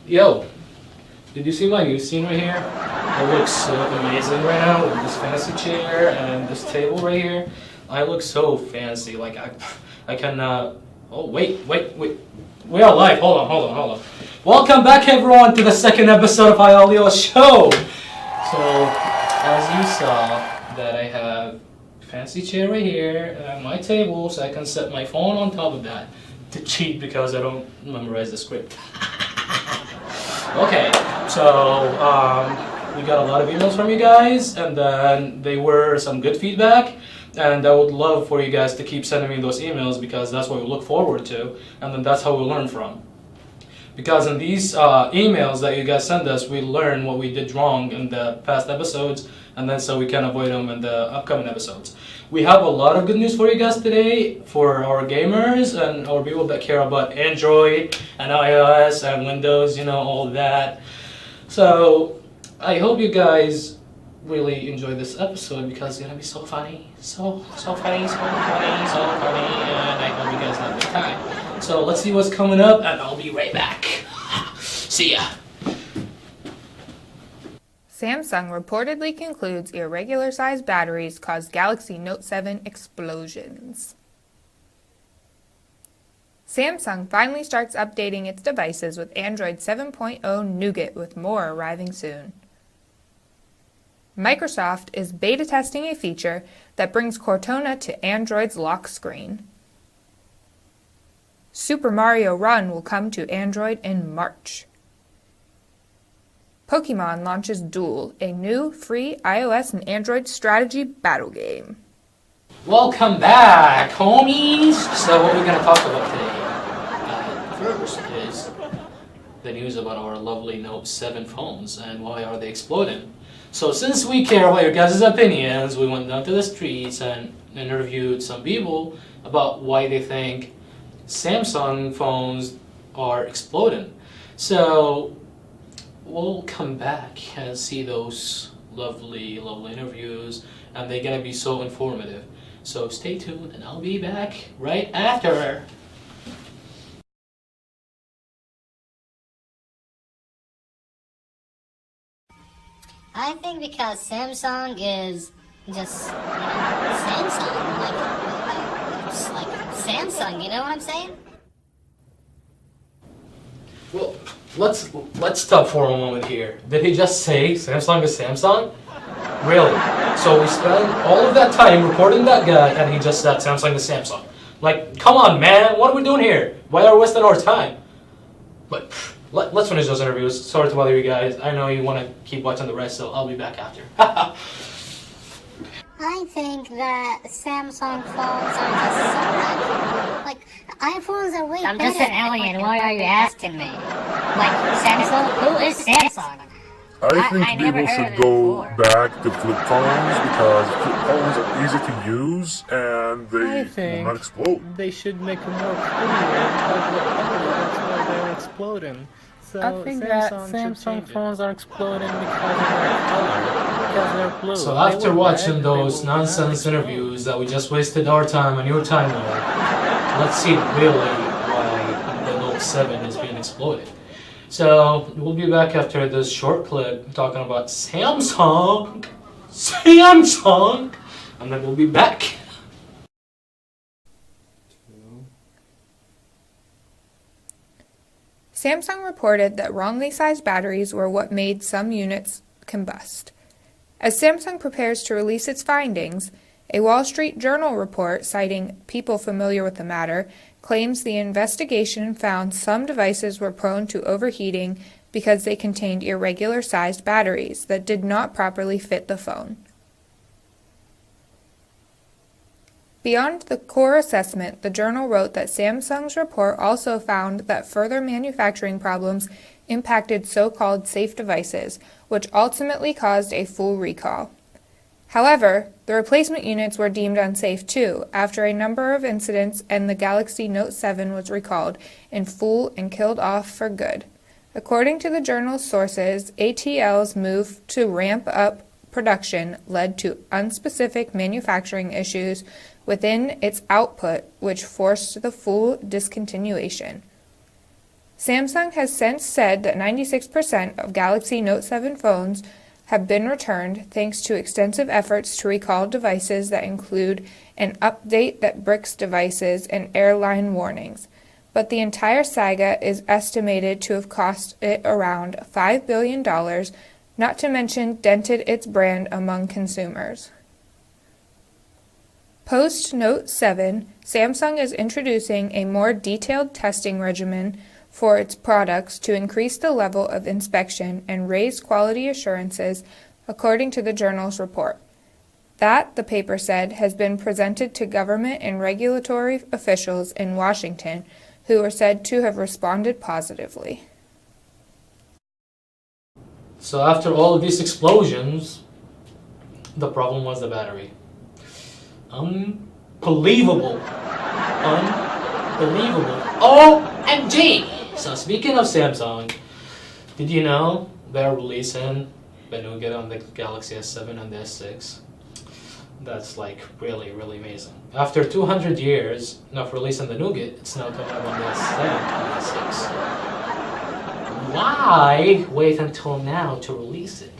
Yo, did you see my new scene right here? It looks so amazing right now with this fancy chair and this table right here. I look so fancy, like I cannot. Oh wait. We are live. Hold on. Welcome back, everyone, to the second episode of iAliOS show. So, as you saw, that I have a fancy chair right here and my table, so I can set my phone on top of that to cheat because I don't memorize the script. Okay, so we got a lot of emails from you guys, and then they were some good feedback, and I would love for you guys to keep sending me those emails because that's what we look forward to, and then that's how we learn from. Because in these emails that you guys send us, we learn what we did wrong in the past episodes, and then so we can avoid them in the upcoming episodes. We have a lot of good news for you guys today for our gamers and our people that care about Android and iOS and Windows, you know, all that. So I hope you guys really enjoy this episode because it's gonna be so funny, so funny, and I hope you guys have a good time. So let's see what's coming up, and I'll be right back. See ya. Samsung reportedly concludes irregular-sized batteries cause Galaxy Note 7 explosions. Samsung finally starts updating its devices with Android 7.0 Nougat, with more arriving soon. Microsoft is beta testing a feature that brings Cortana to Android's lock screen. Supermario Run will come to Android in March. Pokemon launches Duel, a new free iOS and Android strategy battle game. Welcome back, homies! So what we're going to talk about today, first is the news about our lovely Note 7 phones and why are they exploding. So since we care about your guys' opinions, we went down to the streets and interviewed some people about why they think Samsung phones are exploding. So we'll come back and see those lovely interviews, and they're gonna be so informative. So stay tuned, and I'll be back right after. I think because Samsung is just, Samsung, it's like Samsung, you know what I'm saying? Well, let's stop for a moment here. Did he just say Samsung is Samsung? Really? So we spent all of that time recording that guy, and he just said Samsung is Samsung. Like, come on, man, what are we doing here? Why are we wasting our time? But let's finish those interviews. Sorry to bother you guys. I know you want to keep watching the rest, so I'll be back after. I think that Samsung phones are just so much, like, iPhones are way better. I'm just an alien, why are you asking me? Like, Samsung? Who is Samsung? I think I never people heard should of it go before. back to flip phones because flip phones are easy to use and I they will think not explode. they should make them more clear because that's why they're exploding. So I think that Samsung phones are exploding because of their color, because they're blue. So They after were watching red, those they will not nonsense explode. interviews that we just wasted our time and your time on, let's see really why the Note 7 is being exploded. So we'll be back after this short clip talking about Samsung, and then we'll be back. Samsung reported that wrongly sized batteries were what made some units combust. As Samsung prepares to release its findings, a Wall Street Journal report citing people familiar with the matter claims the investigation found some devices were prone to overheating because they contained irregular-sized batteries that did not properly fit the phone. Beyond the core assessment, the journal wrote that Samsung's report also found that further manufacturing problems impacted so-called safe devices, which ultimately caused a full recall. However, the replacement units were deemed unsafe too, after a number of incidents, and the Galaxy Note 7 was recalled in full and killed off for good. According to the journal's sources, ATL's move to ramp up production led to unspecific manufacturing issues within its output, which forced the full discontinuation. Samsung has since said that 96% of Galaxy Note 7 phones have been returned thanks to extensive efforts to recall devices that include an update that bricks devices and airline warnings. But the entire saga is estimated to have cost it around $5 billion, not to mention dented its brand among consumers. Post Note 7, Samsung is introducing a more detailed testing regimen for its products to increase the level of inspection and raise quality assurances, according to the journal's report. That, the paper said, has been presented to government and regulatory officials in Washington, who are said to have responded positively. So after all of these explosions, the problem was the battery. Unbelievable. Unbelievable. OMG! So speaking of Samsung, did you know they're releasing the nougat on the Galaxy S7 and the S6? That's like really, really amazing. After 200 years of releasing the nougat, it's now coming up on the S7 and the S6. Why wait until now to release it?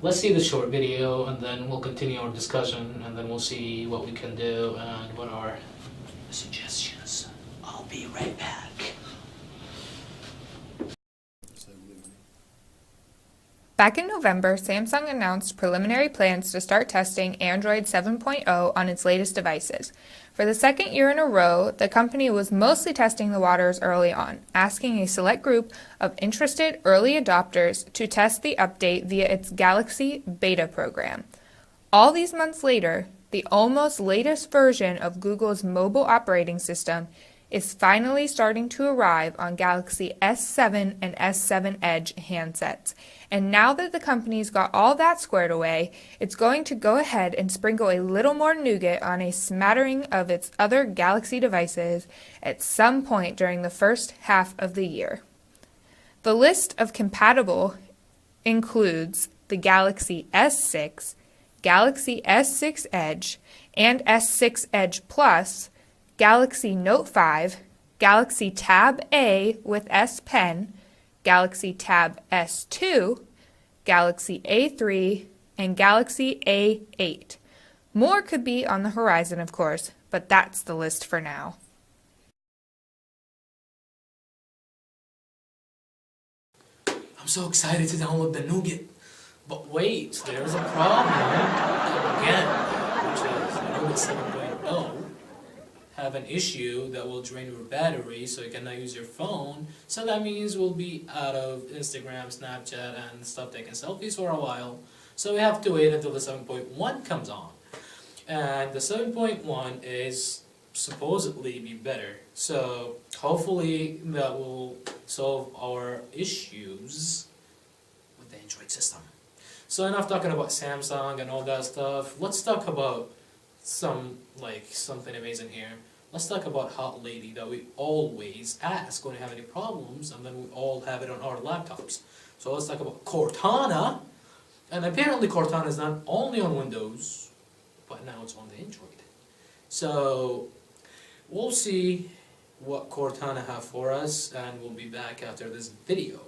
Let's see the short video and then we'll continue our discussion and then we'll see what we can do and what are the suggestions. I'll be right back. Back in November, Samsung announced preliminary plans to start testing Android 7.0 on its latest devices. For the second year in a row, the company was mostly testing the waters early on, asking a select group of interested early adopters to test the update via its Galaxy Beta program. All these months later, the almost latest version of Google's mobile operating system is finally starting to arrive on Galaxy S7 and S7 Edge handsets. And now that the company's got all that squared away, it's going to go ahead and sprinkle a little more nougat on a smattering of its other Galaxy devices at some point during the first half of the year. The list of compatible includes the Galaxy S6, Galaxy S6 Edge, and S6 Edge Plus, Galaxy Note 5, Galaxy Tab A with S Pen, Galaxy Tab S2, Galaxy A3, and Galaxy A8. More could be on the horizon, of course, but that's the list for now. I'm so excited to download the nougat. But wait, there's a problem again, which is the nougat 7.0 have an issue that will drain your battery so you cannot use your phone. So that means we'll be out of Instagram, Snapchat, and stuff taking selfies for a while. So we have to wait until the 7.1 comes on. And the 7.1 is supposedly be better. So hopefully that will solve our issues with the Android system. So enough talking about Samsung and all that stuff. Let's talk about something amazing here. Let's talk about Hot Lady that we always ask when we have any problems, and then we all have it on our laptops. So let's talk about Cortana. And apparently Cortana is not only on Windows, but now it's on the Android. So we'll see what Cortana have for us, and we'll be back after this video.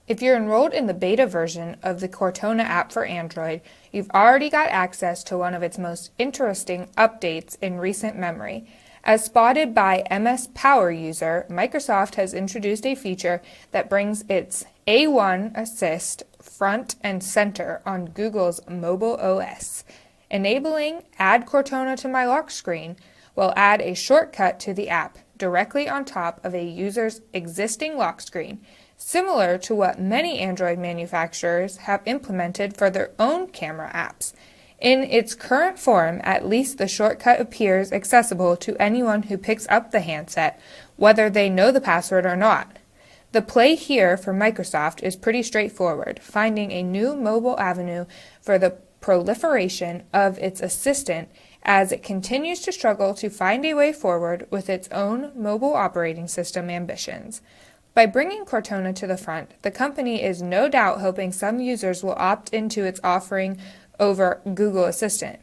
If you're enrolled in the beta version of the Cortana app for Android, you've already got access to one of its most interesting updates in recent memory. As spotted by MS Power user, Microsoft has introduced a feature that brings its A1 Assist front and center on Google's mobile OS. Enabling Add Cortana to my lock screen will add a shortcut to the app directly on top of a user's existing lock screen, similar to what many Android manufacturers have implemented for their own camera apps. In its current form, at least the shortcut appears accessible to anyone who picks up the handset, whether they know the password or not. The play here for Microsoft is pretty straightforward, finding a new mobile avenue for the proliferation of its assistant as it continues to struggle to find a way forward with its own mobile operating system ambitions. By bringing Cortana to the front, the company is no doubt hoping some users will opt into its offering over Google Assistant.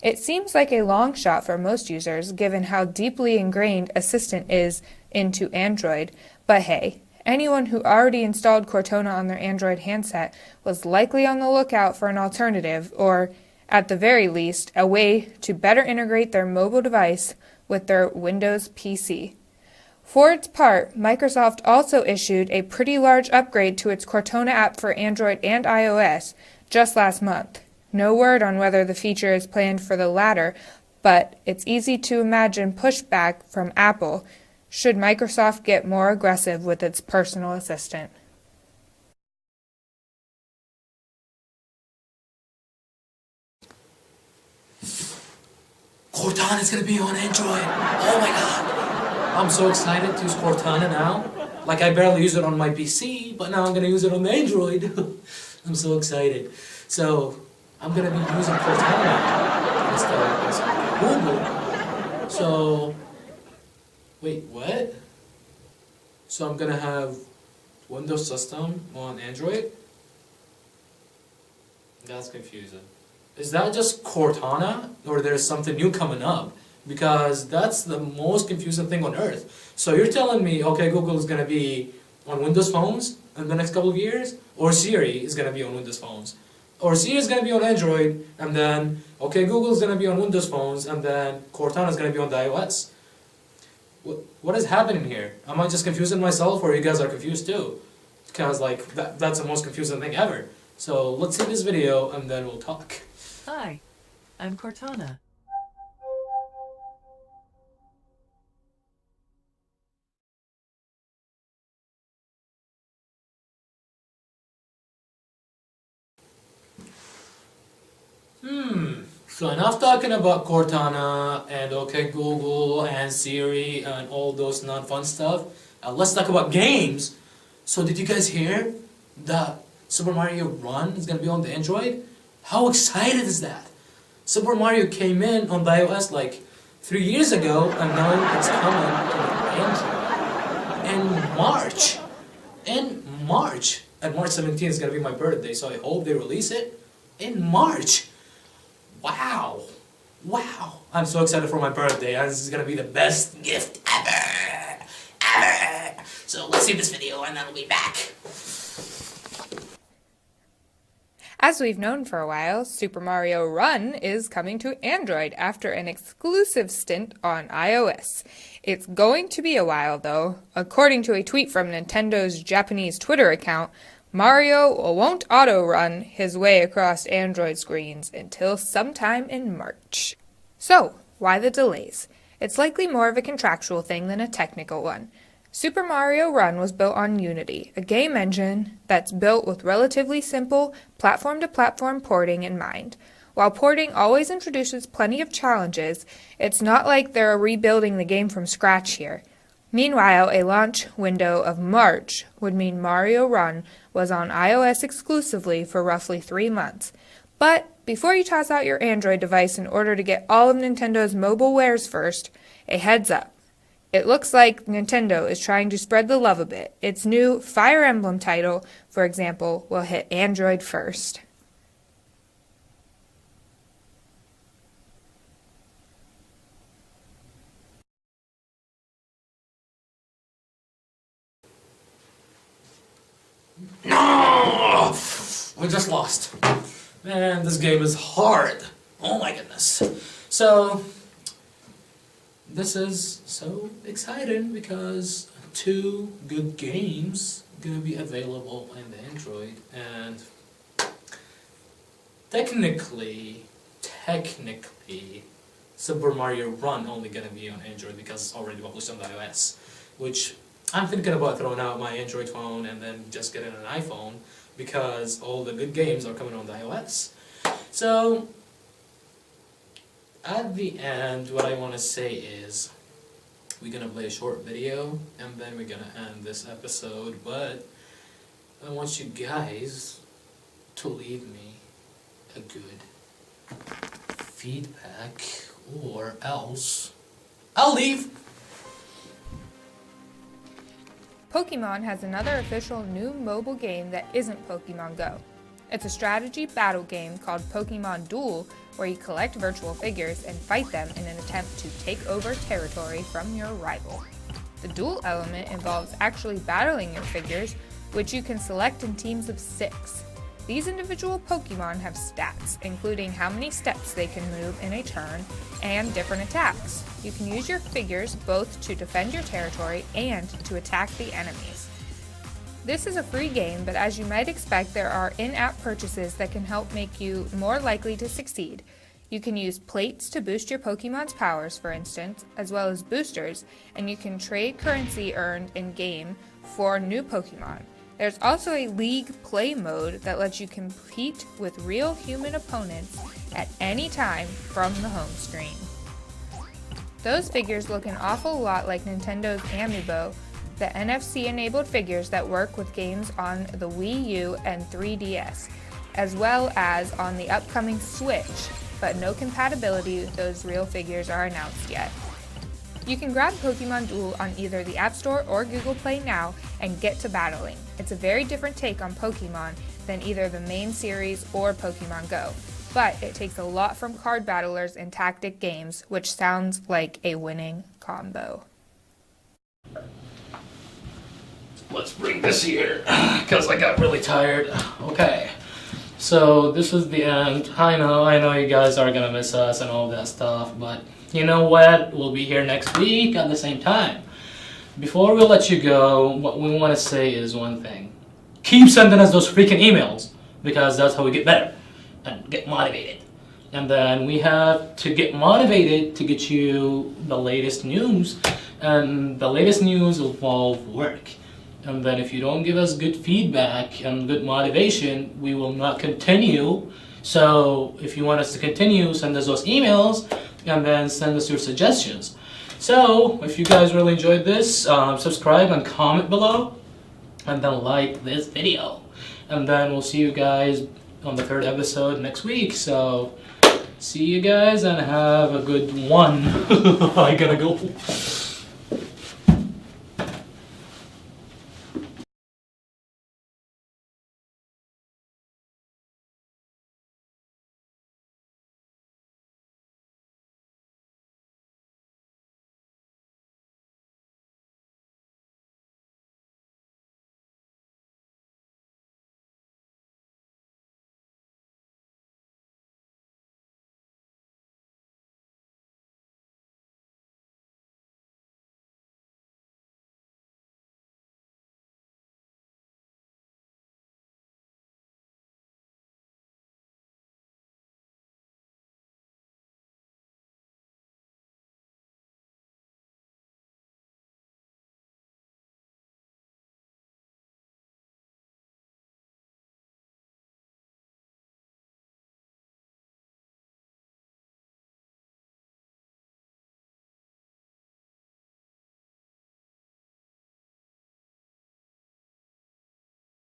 It seems like a long shot for most users given how deeply ingrained Assistant is into Android, but hey, anyone who already installed Cortana on their Android handset was likely on the lookout for an alternative, or, at the very least, a way to better integrate their mobile device with their Windows PC. For its part, Microsoft also issued a pretty large upgrade to its Cortana app for Android and iOS just last month. No word on whether the feature is planned for the latter, but it's easy to imagine pushback from Apple should Microsoft get more aggressive with its personal assistant. Cortana is gonna be on Android. Oh my god. I'm so excited to use Cortana now. Like I barely use it on my PC, but now I'm gonna use it on the Android. I'm so excited. So I'm gonna be using Cortana instead of Google. So wait, what? So I'm gonna have Windows system on Android? That's confusing. Is that just Cortana, or there's something new coming up? Because that's the most confusing thing on earth. So you're telling me, okay, Google is going to be on Windows phones in the next couple of years, or Siri is going to be on Windows phones, or Siri is going to be on Android, and then, okay, Google is going to be on Windows phones, and then Cortana is going to be on the iOS. What is happening here? Am I just confusing myself, or you guys are confused too? Because like that's the most confusing thing ever. So let's see this video, and then we'll talk. Hi, I'm Cortana. So enough talking about Cortana and OK Google and Siri and all those non-fun stuff. Let's talk about games. So did you guys hear that Super Mario Run is going to be on the Android? How excited is that? Super Mario came in on the iOS like 3 years ago, and now it's coming to Android in March. In March. And March 17th is going to be my birthday, so I hope they release it in March. Wow. Wow. I'm so excited for my birthday, and this is going to be the best gift ever. Ever. So let's see this video, and then we'll be back. As we've known for a while, Super Mario Run is coming to Android after an exclusive stint on iOS. It's going to be a while, though. According to a tweet from Nintendo's Japanese Twitter account, Mario won't auto-run his way across Android screens until sometime in March. So, why the delays? It's likely more of a contractual thing than a technical one. Super Mario Run was built on Unity, a game engine that's built with relatively simple platform-to-platform porting in mind. While porting always introduces plenty of challenges, it's not like they're rebuilding the game from scratch here. Meanwhile, a launch window of March would mean Mario Run was on iOS exclusively for roughly 3 months. But before you toss out your Android device in order to get all of Nintendo's mobile wares first, a heads up. It looks like Nintendo is trying to spread the love a bit. Its new Fire Emblem title, for example, will hit Android first. No! We just lost. Man, this game is hard. Oh my goodness. So, this is so exciting because 2 good games are going to be available in the Android, and technically, Super Mario Run only going to be on Android because it's already published on the iOS, which I'm thinking about throwing out my Android phone and then just getting an iPhone because all the good games are coming on the iOS. So, at the end, what I want to say is, we're going to play a short video, and then we're going to end this episode, but I want you guys to leave me a good feedback, or else I'll leave! Pokemon has another official new mobile game that isn't Pokemon Go. It's a strategy battle game called Pokemon Duel where you collect virtual figures and fight them in an attempt to take over territory from your rival. The duel element involves actually battling your figures, which you can select in teams of 6. These individual Pokemon have stats, including how many steps they can move in a turn and different attacks. You can use your figures both to defend your territory and to attack the enemies. This is a free game, but as you might expect, there are in-app purchases that can help make you more likely to succeed. You can use plates to boost your Pokemon's powers, for instance, as well as boosters, and you can trade currency earned in-game for new Pokemon. There's also a league play mode that lets you compete with real human opponents at any time from the home screen. Those figures look an awful lot like Nintendo's Amiibo, the NFC-enabled figures that work with games on the Wii U and 3DS, as well as on the upcoming Switch, but no compatibility with those real figures are announced yet. You can grab Pokemon Duel on either the App Store or Google Play now and get to battling. It's a very different take on Pokemon than either the main series or Pokemon Go, but it takes a lot from card battlers and tactic games, which sounds like a winning combo. Let's bring this here, because I got really tired. Okay, so this is the end. I know you guys are gonna miss us and all that stuff, but you know what? We'll be here next week at the same time. Before we let you go, what we want to say is one thing. Keep sending us those freaking emails, because that's how we get better and get motivated. And then we have to get motivated to get you the latest news, and the latest news involve work. And then if you don't give us good feedback and good motivation, we will not continue. So if you want us to continue, send us those emails and then send us your suggestions. So if you guys really enjoyed this, subscribe and comment below, and then like this video. And then we'll see you guys on the 3rd episode next week. So see you guys and have a good one. I gotta go.